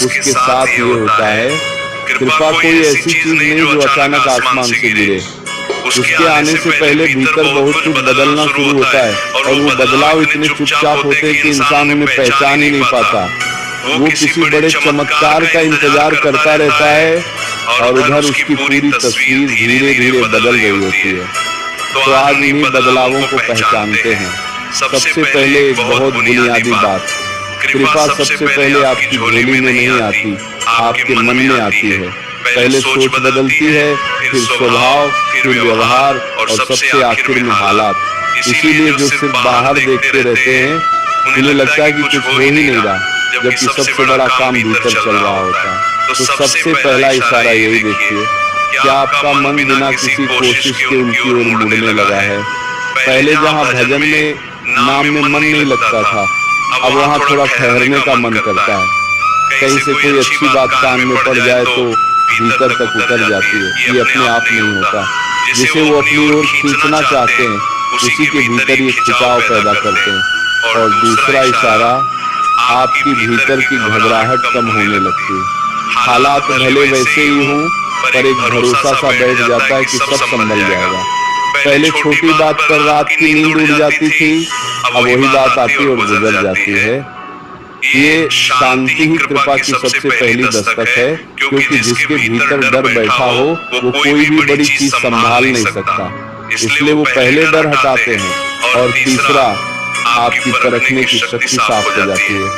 उसके साथ ये होता है, कृपा कोई ऐसी चीज नहीं जो अचानक आसमान से गिरे। उसके आने से पहले भीतर बहुत कुछ बदलना शुरू होता है और वो बदलाव इतने चुपचाप होते हैं कि इंसान उन्हें पहचान ही नहीं पाता। वो किसी बड़े चमत्कार का इंतजार करता रहता है और उधर उसकी पूरी तस्वीर धीरे धीरे बदल रही होती है। तो आज इन्हीं बदलावों को पहचानते हैं। सबसे पहले एक बहुत बुनियादी बात, कृपा सबसे पहले आपकी झोली में नहीं आती, आपके मन में आती है। पहले सोच बदलती है, फिर स्वभाव, फिर व्यवहार और सबसे आखिर में हालात। इसीलिए जो सिर्फ बाहर देखते रहते हैं उन्हें लगता है कि कुछ हो ही नहीं रहा, जबकि सबसे बड़ा काम भीतर चल रहा होता है। तो सबसे पहला इशारा यही देखिए, क्या आपका मन बिना किसी कोशिश के उनकी ओर मुड़ने लगा है। पहले जहाँ भजन में, नाम में मन नहीं लगता था, अब वहाँ थोड़ा ठहरने का मन करता है। कहीं से कोई अच्छी बात कान में पड़ जाए तो भीतर तक उतर जाती है। ये अपने आप नहीं होता, जिसे वो अपनी ओर खींचना चाहते हैं उसी के भीतर ये खिंचाव पैदा करते हैं। और दूसरा इशारा, आपकी भीतर की घबराहट कम होने लगती है। हालात भले वैसे ही हों, पर एक भरोसा सा बैठ जाता है कि सब संभल जाएगा। पहले छोटी बात पर रात की नींद उड़ जाती थी, अब वही बात आती और गुजर जाती है। ये शांति ही कृपा की सबसे पहली दस्तक है, क्योंकि जिसके भीतर डर बैठा हो वो कोई भी बड़ी चीज संभाल नहीं सकता। इसलिए वो पहले डर हटाते हैं। और तीसरा, आपकी परखने की शक्ति साफ हो जाती है।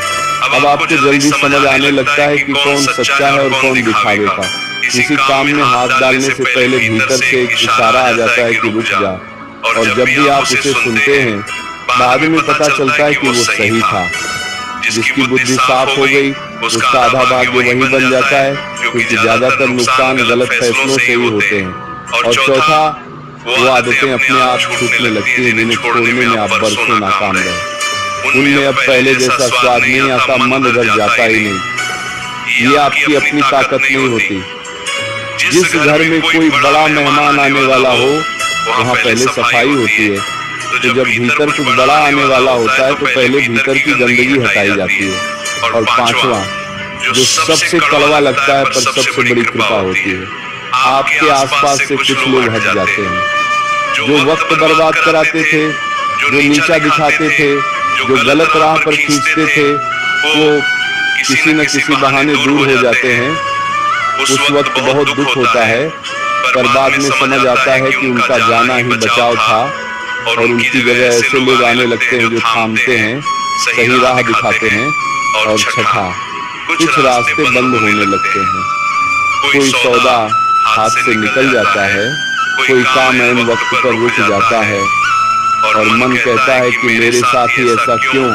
अब आपको जल्दी समझ आने लगता है कि कौन सच्चा है और कौन दिखावे का। किसी काम में हाथ डालने से पहले भीतर से एक इशारा आ जाता है कि रुक जा। और जब भी आप उसे सुनते हैं, बाद में पता चलता है कि वो सही था। जिसकी बुद्धि साफ हो गई, उसका आधा भाग्य वही बन जाता है, क्योंकि ज्यादातर नुकसान गलत फैसलों से ही होते हैं। और चौथा, वो आदतें अपने आप छूटने लगती हैं जिन्हें छोड़ने में आप बरसों नाकाम रहे। उनमें अब पहले जैसा स्वाद नहीं आता, मन उधर जाता ही नहीं। ये आपकी अपनी ताकत नहीं होती। जिस घर में कोई बड़ा मेहमान आने वाला हो, वहाँ पहले सफाई होती है। तो जब भीतर कुछ बड़ा आने वाला होता है तो पहले भीतर की गंदगी हटाई जाती है। और पांचवा, जो सबसे कड़वा लगता है पर सबसे बड़ी कृपा होती है, आपके आसपास से कुछ लोग हट जाते हैं। जो वक्त बर्बाद कराते थे, जो नीचा दिखाते थे, जो गलत राह पर खींचते थे, वो किसी न किसी बहाने दूर हो जाते हैं। उस वक्त बहुत दुख होता है, पर बाद में समझ आता है कि उनका जाना ही बचाव था और उनकी जगह ऐसे लोग आने लगते हैं जो थामते हैं, सही राह दिखाते हैं। और छठा, कुछ रास्ते बंद होने लगते हैं। कोई सौदा हाथ से निकल जाता है, कोई काम ऐन वक्त पर रुक जाता है और मन कहता है कि मेरे साथ ही ऐसा क्यों।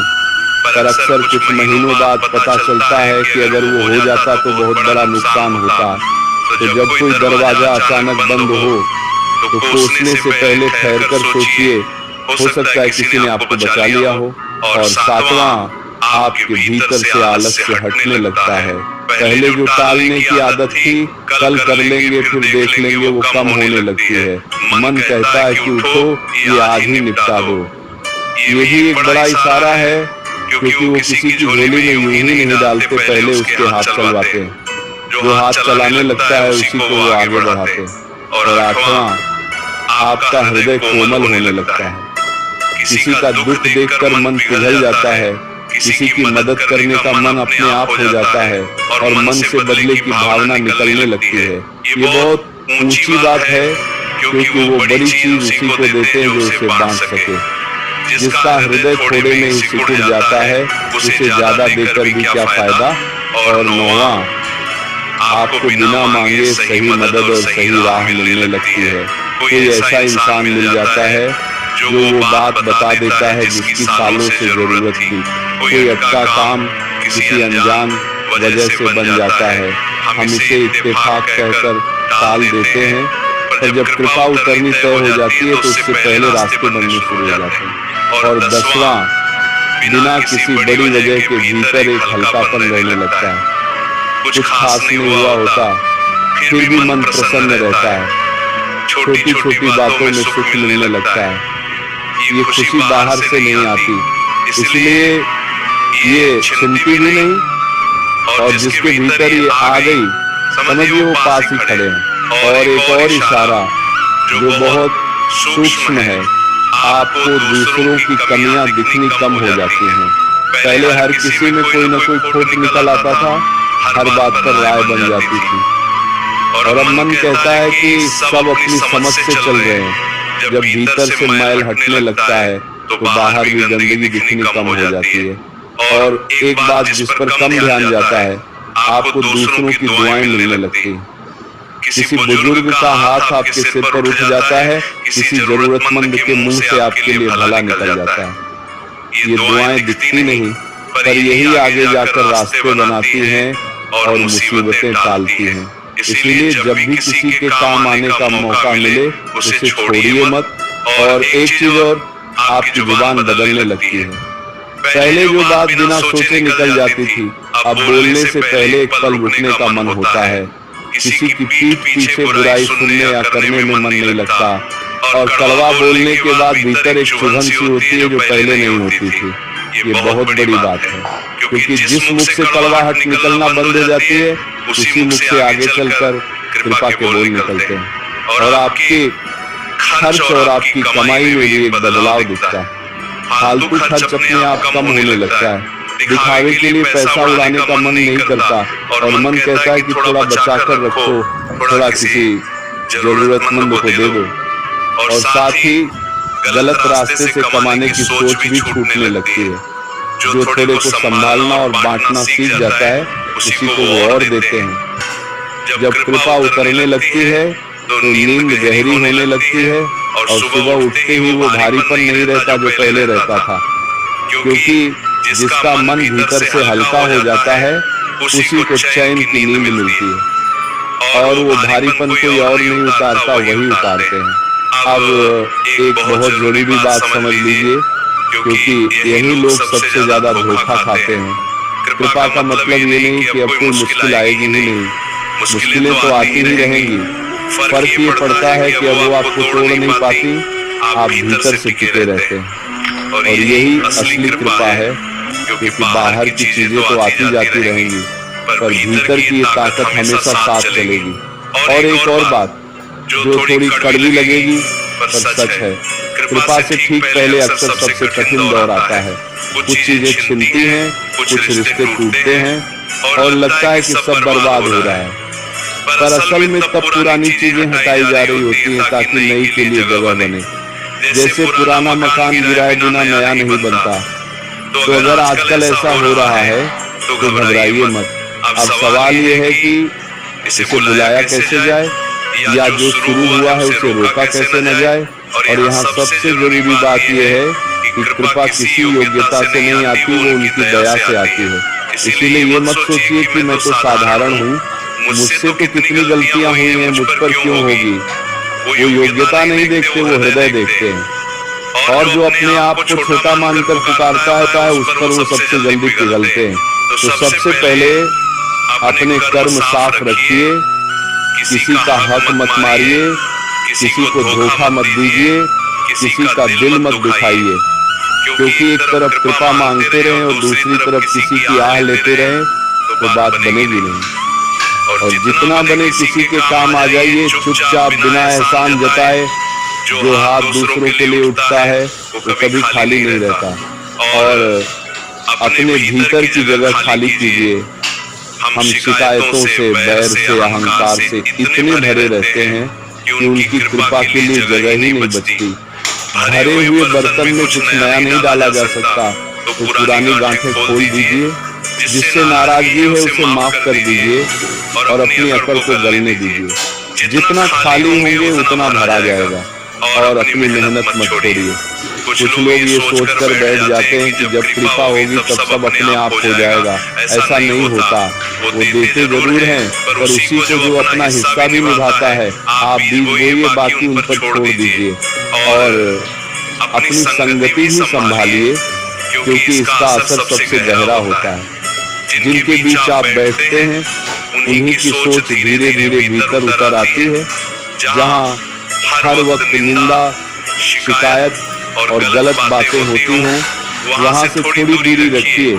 पर अक्सर कुछ महीनों बाद पता चलता है कि अगर वो हो जाता तो बहुत बड़ा नुकसान होता। तो जब कोई दरवाजा अचानक बंद हो तो कोसने से पहले ठहर कर सोचिए, हो सकता है किसी ने आपको बचा लिया हो। और सातवां, आपके भीतर से आलस्य हटने लगता है। पहले जो टालने की आदत थी, कल कर लेंगे फिर देख लेंगे, वो कम होने लगती है। मन कहता है कि उठो, ये आज ही निपटा दो। ये भी एक बड़ा इशारा है, क्योंकि वो किसी की झोली में यूं ही नहीं डालते, पहले उसके हाथ चलवाते हैं। जो हाथ चलाने लगता है उसी को वो आगे बढ़ाते हैं। और आठवां, आपका हृदय कोमल होने लगता है। किसी का दुख देखकर मन पिघल जाता है, किसी की मदद करने का मन अपने आप हो जाता है और मन से बदले की भावना निकलने लगती है। ये बहुत ऊंची बात है, क्योंकि वो बड़ी चीज उसी को देते हैं जो उसे बांध सके। जिसका हृदय थोड़े में ही सिकुड़ जाता है, उसे ज्यादा देकर भी क्या फायदा। और नौवां, आपको बिना मांगे सही मदद और सही राह मिलने लगती है। कोई ऐसा इंसान मिल जाता है जो वो बात बता देता है जिसकी सालों से जरूरत थी। कोई अटका काम किसी अनजान वजह से बन जाता है। हम इसे इत्तेफाक कहकर टाल देते हैं, पर जब कृपा उतरनी तय हो जाती है तो उससे पहले रास्ते बनने शुरू हो जाते हैं। और 10वां, बिना किसी बड़ी वजह के भीतर एक हल्कापन रहने लगता है। कुछ खास नहीं हुआ होता, फिर भी मन प्रसन्न रहता है। छोटी छोटी बातों में सुख मिलने लगता है। ये खुशी बाहर से नहीं आती, इसलिए ये छिनती भी नहीं, और जिसके भीतर ये आ गई, समझिए वो पास ही खड़े हैं। और एक और इशारा जो बहुत सूक्ष्म है, आपको दूसरों की कमियां दिखनी कम हो जाती हैं। पहले हर किसी में कोई न कोई खोट निकल आता था, हर बात पर राय बन जाती थी। और अब मन कहता है कि सब अपनी समझ से चल रहे हैं। जब भीतर से मैल हटने लगता है तो बाहर भी गंदगी दिखनी कम हो जाती है। और एक बात जिस पर कम ध्यान जाता है, आपको दूसरों की दुआएं मिलने लगती हैं। किसी बुजुर्ग का हाथ आपके सिर पर उठ जाता है, किसी जरूरतमंद के मुंह से आपके लिए भला निकल जाता है। ये दुआएं दिखती नहीं, पर यही आगे जाकर रास्ते बनाती हैं और मुसीबतें टालती हैं। इसलिए जब भी किसी के काम आने का मौका मिले, उसे छोड़िए मत। और एक चीज और, आपकी जुबान बदलने लगती है। पहले जो बात बिना सोचे निकल जाती थी, अब बोलने से पहले एक पल रुकने का मन होता है। किसी की पीठ पीछे बुराई सुनने या करने में मन नहीं लगता। और कड़वा बोलने के बाद भीतर एक चुभन सी होती है जो पहले नहीं होती थी। ये बहुत बड़ी बात है, क्योंकि जिस मुख से कड़वाहट निकलना बंद हो जाती है, उसी मुख से आगे चलकर कृपा के बोल निकलते हैं। और आपके खर्च और आपकी कमाई में भी एक बदलाव दिखता है। फालतू खर्च अपने आप कम होने लगता है। दिखावे के लिए पैसा उड़ाने का मन नहीं करता, और मन कहता है कि थोड़ा बचा कर रखो, थोड़ा किसी जरूरतमंद को दे दो। और साथ ही गलत रास्ते से कमाने की सोच भी छूटने लगती है। जो थोड़े को संभालना और बांटना सीख जाता है, उसी को वो और देते हैं। जब कृपा उतरने लगती है तो नींद गहरी होने लगती है, और सुबह उठते ही वो भारीपन नहीं रहता जो पहले रहता था। क्योंकि जिसका मन भीतर से हल्का हो जाता है, उसी को चैन की नींद मिलती है। और वो भारीपन कोई और नहीं उतारता, वही उतारते हैं। अब एक बहुत जरूरी बात समझ लीजिए, क्योंकि यही लोग सबसे ज्यादा धोखा खाते हैं। कृपा का मतलब ये नहीं कि अब कोई मुश्किल आएगी ही नहीं, मुश्किलें तो आती ही रहेंगी। फर्क ये पड़ता है कि अब वो आपको तोड़ नहीं पाती, आप भीतर से टिके रहते हैं। और यही असली कृपा है, क्योंकि बाहर की चीजें तो आती जाती रहेंगी, पर भीतर की ताकत हमेशा साथ चलेगी। और एक और बात जो थोड़ी कड़वी लगेगी, पर सच है, कृपा से ठीक पहले अक्सर सबसे कठिन दौर आता है। कुछ चीजें छिनती हैं, कुछ रिश्ते टूटते हैं, और लगता है कि सब बर्बाद हो रहा है। पर असल में तब पुरानी चीजें हटाई जा रही होती हैं ताकि नई के लिए जगह बने। जैसे पुराना मकान गिराए बिना नया नहीं बनता। तो अगर आजकल ऐसा हो रहा है तो घबराइए मत। अब सवाल ये है कि इसे बुलाया कैसे जाए, या जो शुरू हुआ है उसे रोका कैसे न जाए। और यहाँ सबसे जरूरी बात यह है कि कृपा किसी योग्यता से नहीं आती, वो उनकी दया से आती है। इसीलिए ये मत सोचिए कि मैं तो साधारण हूँ, मुझसे तो कितनी गलतियां हुई हैं, मुझ पर क्यों होगी। वो योग्यता नहीं देखते, वो हृदय देखते हैं। और जो अपने आप को छोटा मानकर पुकारता है, उस पर वो सबसे जल्दी पिघलते हैं। तो सबसे पहले अपने कर्म साफ रखिए, किसी का हक मत मारिए, किसी को धोखा मत दीजिए, किसी का दिल मत दुखाइए। क्योंकि एक तरफ कृपा मांगते रहें और दूसरी तरफ किसी की आह लेते रहें तो बात बनेगी नहीं। और जितना बने किसी के काम आ जाइए, चुपचाप बिना एहसान जताए। जो हाथ दूसरों के लिए उठता है वो कभी खाली नहीं रहता। और अपने भीतर की जगह खाली कीजिए। हम शिकायतों से, बैर से, अहंकार से इतने भरे रहते हैं कि उनकी कृपा के लिए जगह ही नहीं बचती। भरे हुए बर्तन में कुछ नया नहीं डाला जा सकता, तो पुरानी गांठें खोल दीजिए। जिससे नाराजगी है उसे माफ कर दीजिए और अपनी अकड़ को गलने दीजिए। जितना खाली होंगे उतना भरा जाएगा। और अपनी मेहनत मत छोड़िए। कुछ लोग ये सोचकर बैठ जाते हैं कि जब कृपा होगी तब सब अपने आप हो जाएगा। ऐसा नहीं होता। वो देते जरूर हैं, पर उसी को जो अपना हिस्सा भी निभाता है। आप बीज बोइए, बाकी उन पर छोड़ दीजिए। और अपनी संगति ही संभालिए, क्योंकि इसका असर सबसे गहरा होता है। जिनके बीच आप बैठते हैं उन्हीं की सोच धीरे धीरे भीतर उतर आती है। जहाँ हर वक्त निंदा, शिकायत और गलत बातें होती हों, वहां से थोड़ी दूरी रखिए।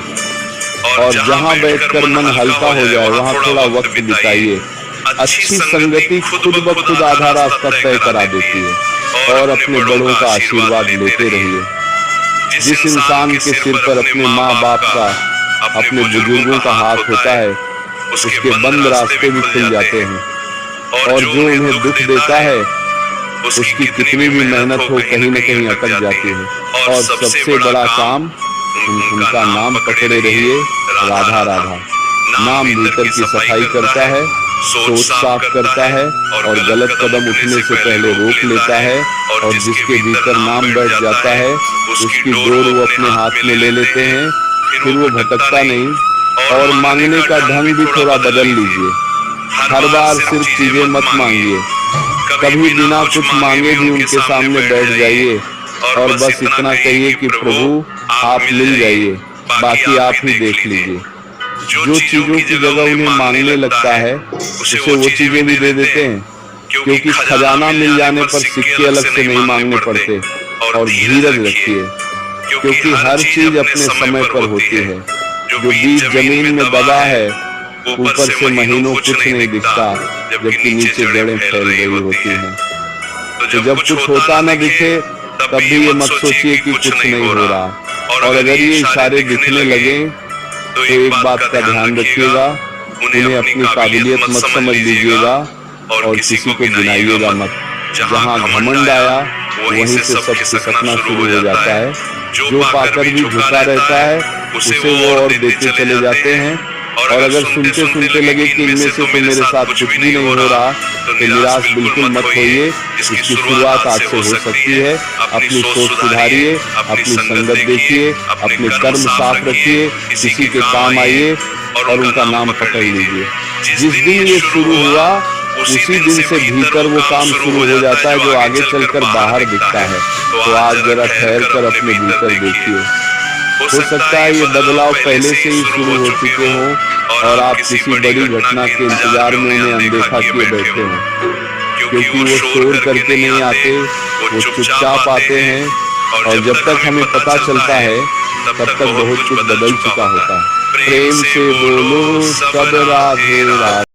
और जहाँ बैठकर मन हल्का हो जाए वहाँ थोड़ा वक्त बिताइए। अच्छी संगति खुद ब खुद आधा रास्ता तय करा देती है। और अपने बड़ों का आशीर्वाद लेते रहिए। जिस इंसान के सिर पर अपने माँ बाप का, अपने बुजुर्गों का हाथ होता है, उसके बंद रास्ते भी खुल जाते हैं। और जो उन्हें दुख देता है उसकी कितनी भी मेहनत हो कहीं न कहीं अटक जाती है। और सबसे बड़ा काम, उनका नाम पकड़े रहिए, राधा राधा। नाम भीतर की सफाई करता है, सोच साफ करता है और गलत कदम उठने से पहले रोक लेता है। और जिसके भीतर नाम बैठ जाता है उसकी डोर वो अपने हाथ में ले लेते हैं, फिर वो भटकता नहीं। और मांगने का ढंग भी थोड़ा बदल लीजिए। हर बार सिर्फ चीजें मत मांगिए, कभी बिना कुछ मांगे भी उनके सामने बैठ जाइए और बस इतना कहिए कि प्रभु आप मिल जाइए, बाकी आप ही देख लीजिए। जो चीजों की जगह उन्हें मांगने लगता है उसे वो चीजें भी दे देते हैं, क्योंकि खजाना मिल जाने पर सिक्के अलग से नहीं मांगने पड़ते। और धीरज रखिए, क्योंकि हर चीज अपने समय पर होती है। जो बीज जमीन में दबा है ऊपर से महीनों कुछ नहीं दिखता, जबकि नीचे जड़ें फैल गई होती हैं। तो जब कुछ होता न दिखे तब भी ये मत सोचिए कि कुछ नहीं हो रहा। और अगर ये इशारे दिखने लगे तो एक बात का ध्यान रखिएगा, उन्हें अपनी काबिलियत मत समझ लीजिएगा और किसी को गिनाइएगा मत। जहाँ घमंड आया वहीं से सब खिसकना शुरू हो जाता है। जो पाकर भी झुका रहता है उसे वो और देते चले जाते हैं। और अगर सुनते सुनते लगे कि इनमें से तो मेरे साथ कुछ भी नहीं हो रहा तो निराश बिल्कुल मत होइए। इसकी शुरुआत आज से हो सकती है। अपनी सोच सुधारिए, अपनी संगत देखिए, अपने कर्म साफ रखिए, किसी के काम आइए और उनका नाम पकड़ लीजिए। जिस दिन ये शुरू हुआ उसी दिन से भीतर वो काम शुरू हो जाता है जो आगे चलकर बाहर दिखता है। तो आज जरा ठहर कर अपने भीतर देखिए। हो सकता है ये बदलाव पहले से ही शुरू हो चुके हों और आप किसी बड़ी घटना के इंतजार में उन्हें अनदेखा किए बैठे हों, क्योंकि वो शोर करके नहीं आते, वो चुपचाप आते हैं। और जब तक हमें पता चलता है तब तक बहुत कुछ बदल चुका होता है। प्रेम से बोलो सब राधे राधे।